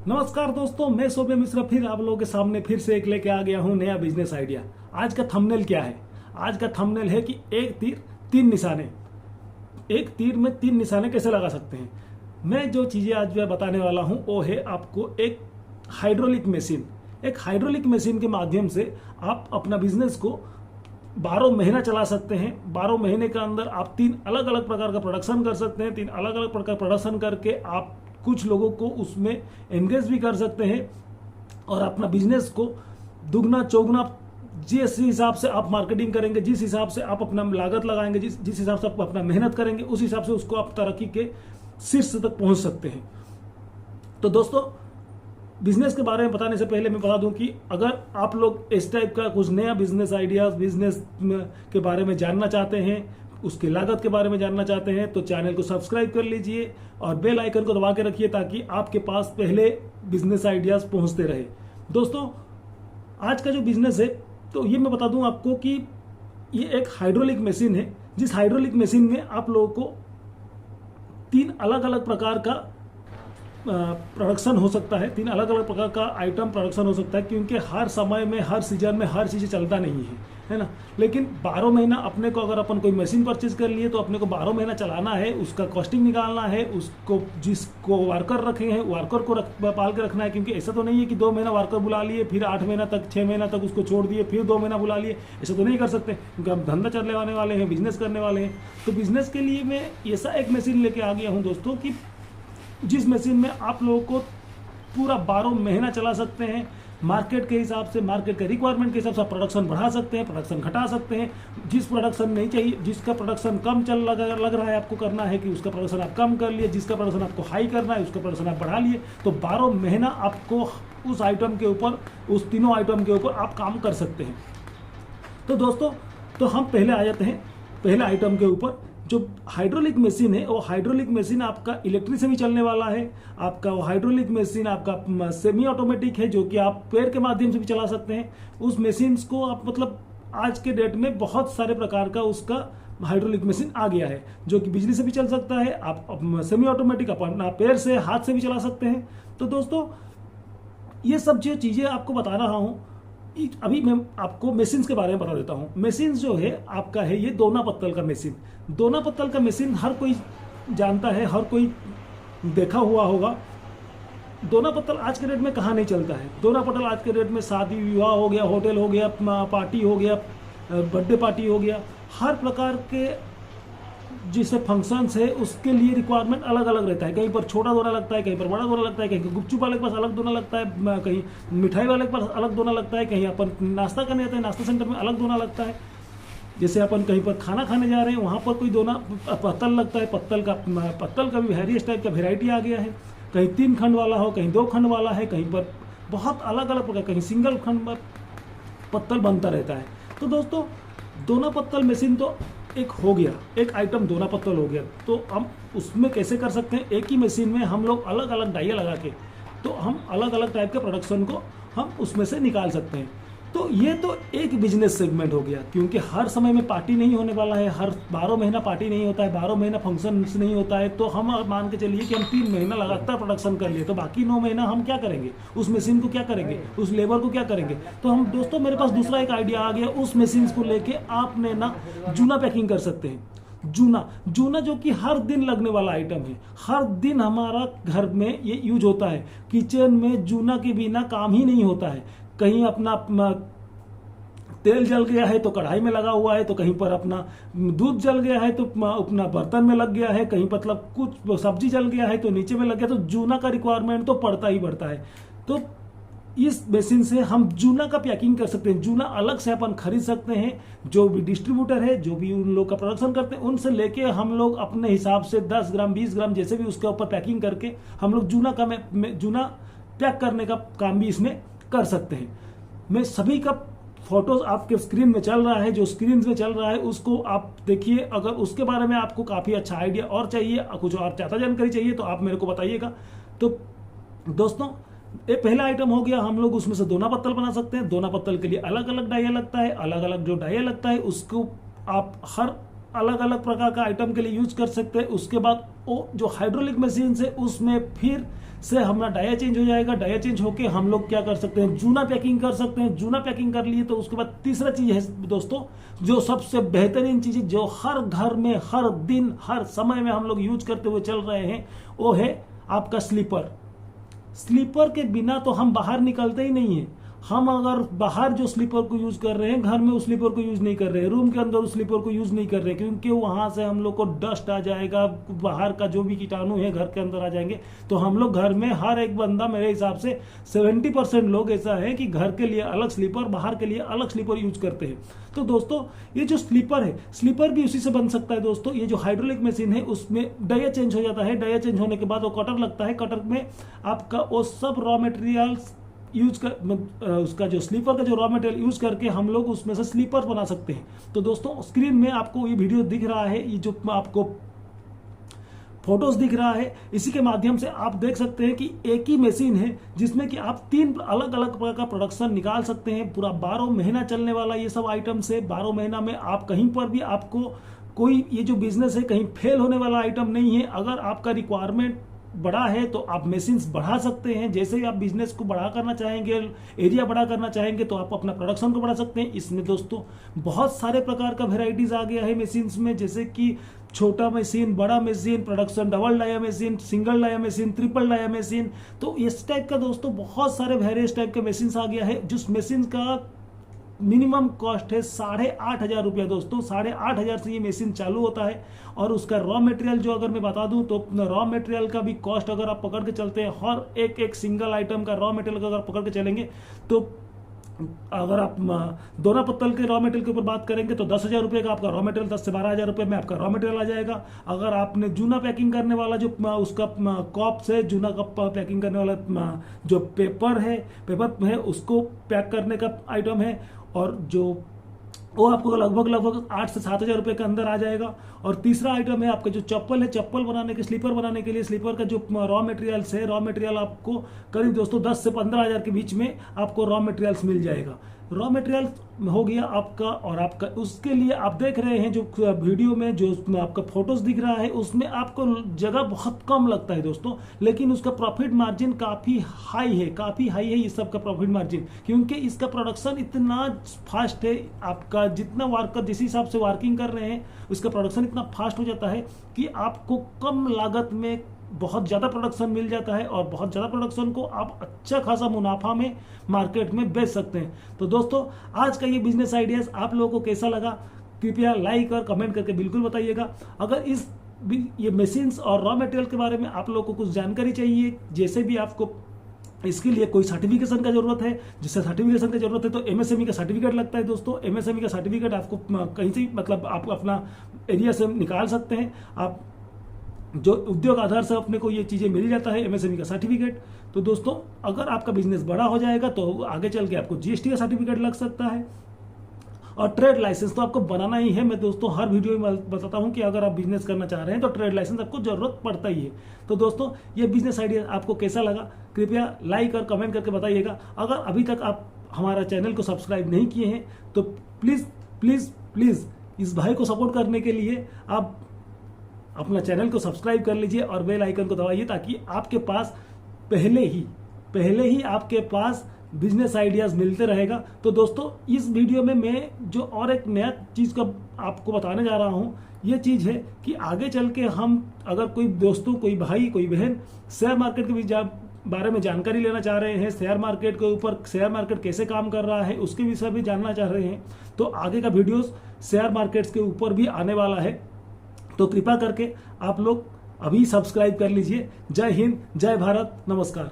नमस्कार दोस्तों, मैं शोभे मिश्रा फिर आप लोगों के सामने फिर से एक लेके आ गया हूँ नया बिजनेस आइडिया। आज का थंबनेल क्या है? आज का थंबनेल है कि एक तीर तीन निशाने, एक तीर में तीन निशाने कैसे लगा सकते हैं। मैं जो चीजें आज मैं बताने वाला हूँ वो है आपको एक हाइड्रोलिक मशीन। एक हाइड्रोलिक मशीन के माध्यम से आप अपना बिजनेस को 12 महीना चला सकते हैं। 12 महीने के अंदर आप तीन अलग अलग प्रकार का प्रोडक्शन कर सकते हैं। तीन अलग अलग प्रकार प्रोडक्शन करके आप कुछ लोगों को उसमें एंगेज भी कर सकते हैं और अपना बिजनेस को दुगना चौगुना, जिस हिसाब से आप मार्केटिंग करेंगे, जिस हिसाब से आप अपना लागत लगाएंगे, जिस हिसाब से आप अपना मेहनत करेंगे, उस हिसाब से उसको आप तरक्की के शीर्ष तक पहुंच सकते हैं। तो दोस्तों, बिजनेस के बारे में बताने से पहले मैं बता दूं कि अगर आप लोग इस टाइप का कुछ नया बिजनेस आइडियाज, बिजनेस के बारे में जानना चाहते हैं, उसकी लागत के बारे में जानना चाहते हैं, तो चैनल को सब्सक्राइब कर लीजिए और बेल आइकन को दबा के रखिए ताकि आपके पास पहले बिजनेस आइडियाज पहुंचते रहे। दोस्तों, आज का जो बिजनेस है तो ये मैं बता दूं आपको कि ये एक हाइड्रोलिक मशीन है। जिस हाइड्रोलिक मशीन में आप लोगों को तीन अलग अलग प्रकार का प्रोडक्शन हो सकता है, तीन अलग अलग प्रकार का आइटम प्रोडक्शन हो सकता है, क्योंकि हर समय में, हर सीजन में हर चीज़ चलता नहीं है ना। लेकिन 12 महीना अपने को, अगर अपन कोई मशीन परचेज कर लिए तो अपने को 12 महीना चलाना है, उसका कॉस्टिंग निकालना है, उसको जिसको वर्कर रखे हैं वर्कर को पाल के रखना है। क्योंकि ऐसा तो नहीं है कि 2 महीना वर्कर बुला लिए, फिर 8 महीना तक, 6 महीना तक उसको छोड़ दिए, फिर 2 महीना बुला लिए। ऐसा तो नहीं कर सकते, क्योंकि हम धंधा चलने वाले हैं, बिजनेस करने वाले हैं। तो बिजनेस के लिए मैं ऐसा एक मशीन लेके आ गया हूँ दोस्तों कि जिस मशीन में आप लोगों को पूरा 12 महीना चला सकते हैं। मार्केट के हिसाब से, मार्केट के रिक्वायरमेंट के हिसाब से प्रोडक्शन बढ़ा सकते हैं, प्रोडक्शन घटा सकते हैं। जिस प्रोडक्शन नहीं चाहिए, जिसका प्रोडक्शन कम लग रहा है आपको करना है कि उसका प्रोडक्शन आप कम कर लिए, जिसका प्रोडक्शन आपको हाई करना है उसका प्रोडक्शन आप बढ़ा लिए। तो 12 महीना आपको उस आइटम के ऊपर, उस तीनों आइटम के ऊपर आप काम कर सकते हैं। तो दोस्तों, तो हम पहले आ जाते हैं पहले आइटम के ऊपर। जो हाइड्रोलिक मशीन है वो हाइड्रोलिक मशीन आपका इलेक्ट्रिक से भी चलने वाला है। आपका वो हाइड्रोलिक मशीन आपका सेमी ऑटोमेटिक है, जो कि आप पैर के माध्यम से भी चला सकते हैं। उस मशीन को आप, मतलब आज के डेट में बहुत सारे प्रकार का उसका हाइड्रोलिक मशीन आ गया है, जो कि बिजली से भी चल सकता है। आप सेमी ऑटोमेटिक अपना पैर से, हाथ से भी चला सकते हैं। तो दोस्तों, ये सब जो चीजें आपको बता रहा हूँ, अभी मैं आपको मशीन्स के बारे में बता देता हूँ। मशीन्स जो है आपका है ये दोना पत्तल का मशीन। दोना पत्तल का मशीन हर कोई जानता है, हर कोई देखा हुआ होगा। दोना पत्तल आज के डेट में कहाँ नहीं चलता है। दोना पत्तल आज के डेट में शादी विवाह हो गया, होटल हो गया, पार्टी हो गया, बर्थडे पार्टी हो गया, हर प्रकार के जिससे फंक्शंस है उसके लिए रिक्वायरमेंट अलग अलग रहता है। कहीं पर छोटा दोना लगता है, कहीं पर बड़ा दोना लगता है, कहीं गुपचुप वाले के पास अलग दोना लगता है, कहीं मिठाई वाले के पास अलग दोना लगता है, कहीं अपन नाश्ता करने जाते हैं नाश्ता सेंटर में अलग दोना लगता है। जैसे अपन कहीं पर खाना खाने जा रहे हैं वहाँ पर कोई दोना पत्तल लगता है। पत्तल का भी वेरियस टाइप का वेराइटी आ गया है। कहीं 3 खंड वाला हो, कहीं 2 खंड वाला है, कहीं पर बहुत अलग अलग प्रकार, कहीं सिंगल खंड पर पत्तल बनता रहता है। तो दोस्तों, दोना पत्तल मशीन तो एक हो गया, एक आइटम दोना पत्तल हो गया। तो हम उसमें कैसे कर सकते हैं, एक ही मशीन में हम लोग अलग अलग डाइया लगा के, तो हम अलग अलग टाइप के प्रोडक्शन को हम उसमें से निकाल सकते हैं। तो ये तो एक बिजनेस सेगमेंट हो गया, क्योंकि हर समय में पार्टी नहीं होने वाला है, हर 12 महीना पार्टी नहीं होता है, 12 महीना फंक्शन नहीं होता है। तो हम मान के चलिए कि हम 3 महीना लगातार प्रोडक्शन कर लिए, तो बाकी 9 महीना हम क्या करेंगे, उस मशीन को क्या करेंगे, उस लेबर को क्या करेंगे। तो हम दोस्तों, मेरे पास दूसरा एक आइडिया आ गया। उस मशीन को लेके आपने ना जूना पैकिंग कर सकते हैं। जूना जो कि हर दिन लगने वाला आइटम है, हर दिन हमारा घर में ये यूज होता है। किचन में जूना के बिना काम ही नहीं होता है। कहीं अपना तेल जल गया है तो कढ़ाई में लगा हुआ है, तो कहीं पर अपना दूध जल गया है तो अपना बर्तन में लग गया है, कहीं मतलब कुछ सब्जी जल गया है तो नीचे में लग गया। तो जूना का रिक्वायरमेंट तो पड़ता ही पड़ता है। तो इस मशीन से हम जूना का पैकिंग कर सकते हैं। जूना अलग से अपन खरीद सकते हैं। जो भी डिस्ट्रीब्यूटर है, जो भी उन लोग का प्रोडक्शन करते हैं, उनसे लेके हम लोग अपने हिसाब से 10 ग्राम 20 ग्राम जैसे भी उसके ऊपर पैकिंग करके हम लोग जूना पैक करने का काम भी इसमें कर सकते हैं। मैं सभी का फोटोज आपके स्क्रीन में चल रहा है, जो स्क्रीन में चल रहा है उसको आप देखिए। अगर उसके बारे में आपको काफी अच्छा आइडिया और चाहिए, कुछ और ज्यादा जानकारी चाहिए, तो आप मेरे को बताइएगा। तो दोस्तों, ये पहला आइटम हो गया। हम लोग उसमें से दोना पत्तल बना सकते हैं। दोना पत्तल के लिए अलग अलग डाइया लगता है। अलग अलग जो डाइया लगता है उसको आप हर अलग अलग प्रकार का आइटम के लिए यूज कर सकते हैं। उसके बाद वो जो हाइड्रोलिक मशीन है उसमें फिर से हमारा डाया चेंज हो जाएगा। डाया चेंज होके हम लोग क्या कर सकते हैं, जूना पैकिंग कर सकते हैं। जूना पैकिंग कर लिए तो उसके बाद तीसरा चीज है दोस्तों, जो सबसे बेहतरीन चीज है, जो हर घर में हर दिन हर समय में हम लोग यूज करते हुए चल रहे हैं, वो है आपका स्लीपर। स्लीपर के बिना तो हम बाहर निकलते ही नहीं है। हम अगर बाहर जो स्लीपर को यूज कर रहे हैं, घर में उस स्लीपर को यूज नहीं कर रहे हैं, रूम के अंदर उस स्लीपर को यूज नहीं कर रहे हैं, क्योंकि वहां से हम लोग को डस्ट आ जाएगा, बाहर का जो भी कीटाणु है घर के अंदर आ जाएंगे। तो हम लोग घर में हर एक बंदा, मेरे हिसाब से 70% लोग ऐसा है कि घर के लिए अलग स्लीपर, बाहर के लिए अलग स्लीपर यूज करते हैं। तो दोस्तों ये जो स्लीपर है, स्लीपर भी उसी से बन सकता है दोस्तों। ये जो हाइड्रोलिक मशीन है उसमें डाया चेंज हो जाता है। डाया चेंज होने के बाद वो कटर लगता है। कटर में आपका वो सब रॉ मटेरियल्स यूज कर, उसका जो स्लीपर का जो रॉ मटेरियल यूज करके हम लोग उसमें से स्लीपर बना सकते हैं। तो दोस्तों स्क्रीन में आपको ये वीडियो दिख रहा है, ये जो आपको फोटोज दिख रहा है, इसी के माध्यम से आप देख सकते हैं कि एक ही मशीन है जिसमें कि आप 3 अलग अलग प्रकार का प्रोडक्शन निकाल सकते हैं। पूरा 12 महीना चलने वाला ये सब आइटम से 12 महीना में आप कहीं पर भी, आपको कोई ये जो बिजनेस है कहीं फेल होने वाला आइटम नहीं है। अगर आपका रिक्वायरमेंट बड़ा है तो आप मशीन्स बढ़ा सकते हैं। जैसे ही आप बिजनेस को बड़ा करना चाहेंगे, एरिया बड़ा करना चाहेंगे, तो आप अपना प्रोडक्शन को बढ़ा सकते हैं। इसमें दोस्तों बहुत सारे प्रकार का वेराइटीज आ गया है मशीन्स में, जैसे कि छोटा मशीन, बड़ा machine, production double dia machine, single dia machine, triple dia machine. तो इस टाइप का दोस्तों बहुत सारे वेरियस टाइप के मशीन आ गया है, जिस मशीन का मिनिमम कॉस्ट है 8,500 रुपया दोस्तों। 8,500 से ये मशीन चालू होता है। और उसका रॉ मटेरियल जो अगर मैं बता दूं तो रॉ मटेरियल का भी कॉस्ट अगर आप पकड़ के चलते हैं, हर एक सिंगल आइटम का रॉ मटेरियल का अगर पकड़ के चलेंगे, तो अगर आप दोना पत्तल के रॉ मटेरियल के ऊपर बात करेंगे तो 10,000 रुपये का आपका रॉ मटेरियल, 10 से 12,000 रुपये में आपका रॉ मटेरियल आ जाएगा। अगर आपने जूना पैकिंग करने वाला जो उसका कप से जूना कप पैकिंग करने वाला जो पेपर है उसको पैक करने का आइटम है, और जो वो आपको लगभग 8 से 7,000 रुपये के अंदर आ जाएगा। और तीसरा आइटम है आपका जो चप्पल है, चप्पल बनाने के, स्लीपर बनाने के लिए स्लीपर का जो रॉ मटेरियल्स है, रॉ मटेरियल आपको करीब दोस्तों 10 से 15,000 के बीच में आपको रॉ मटेरियल्स मिल जाएगा। रॉ मटेरियल हो गया आपका, और आपका उसके लिए आप देख रहे हैं जो वीडियो में जो आपका फोटोज दिख रहा है उसमें आपको जगह बहुत कम लगता है दोस्तों, लेकिन उसका प्रॉफिट मार्जिन काफ़ी हाई है इस सब का प्रॉफिट मार्जिन, क्योंकि इसका प्रोडक्शन इतना फास्ट है। आपका जितना वर्कर जिस हिसाब से वर्किंग कर रहे हैं उसका प्रोडक्शन इतना फास्ट हो जाता है कि आपको कम लागत में बहुत ज़्यादा प्रोडक्शन मिल जाता है, और बहुत ज़्यादा प्रोडक्शन को आप अच्छा खासा मुनाफा में मार्केट में बेच सकते हैं। तो दोस्तों आज का ये बिजनेस आइडियाज आप लोगों को कैसा लगा, कृपया लाइक और कमेंट करके बिल्कुल बताइएगा। अगर ये मशीन्स और रॉ मटेरियल के बारे में आप लोगों को कुछ जानकारी चाहिए, जैसे भी आपको इसके लिए कोई सर्टिफिकेशन का जरूरत है, जिससे सर्टिफिकेशन की जरूरत है तो एमएसएमई का सर्टिफिकेट लगता है दोस्तों। एमएसएमई का सर्टिफिकेट आपको कहीं से मतलब आप अपना एरिया से निकाल सकते हैं। आप जो उद्योग आधार से अपने को ये चीज़ें मिल जाता है, एमएसएमई का सर्टिफिकेट। तो दोस्तों अगर आपका बिजनेस बड़ा हो जाएगा तो आगे चल के आपको जीएसटी का सर्टिफिकेट लग सकता है, और ट्रेड लाइसेंस तो आपको बनाना ही है। मैं दोस्तों हर वीडियो में बताता हूं कि अगर आप बिजनेस करना चाह रहे हैं तो ट्रेड लाइसेंस आपको जरूरत पड़ता ही है। तो दोस्तों ये बिजनेस आइडिया आपको कैसा लगा, कृपया लाइक और कमेंट करके बताइएगा। अगर अभी तक आप हमारा चैनल को सब्सक्राइब नहीं किए हैं तो प्लीज़ प्लीज़ प्लीज़ इस भाई को सपोर्ट करने के लिए आप अपना चैनल को सब्सक्राइब कर लीजिए और बेल आइकन को दबाइए, ताकि आपके पास पहले ही आपके पास बिजनेस आइडियाज मिलते रहेगा। तो दोस्तों इस वीडियो में मैं जो और एक नया चीज़ का आपको बताने जा रहा हूँ, ये चीज़ है कि आगे चल के हम अगर कोई दोस्तों, कोई भाई, कोई बहन शेयर मार्केट के भी बारे में जानकारी लेना चाह रहे हैं, शेयर मार्केट के ऊपर शेयर मार्केट कैसे काम कर रहा है उसके विषय भी जानना चाह रहे हैं, तो आगे का वीडियोस शेयर मार्केट्स के ऊपर भी आने वाला है। तो कृपा करके आप लोग अभी सब्सक्राइब कर लीजिए। जय हिंद, जय भारत, नमस्कार।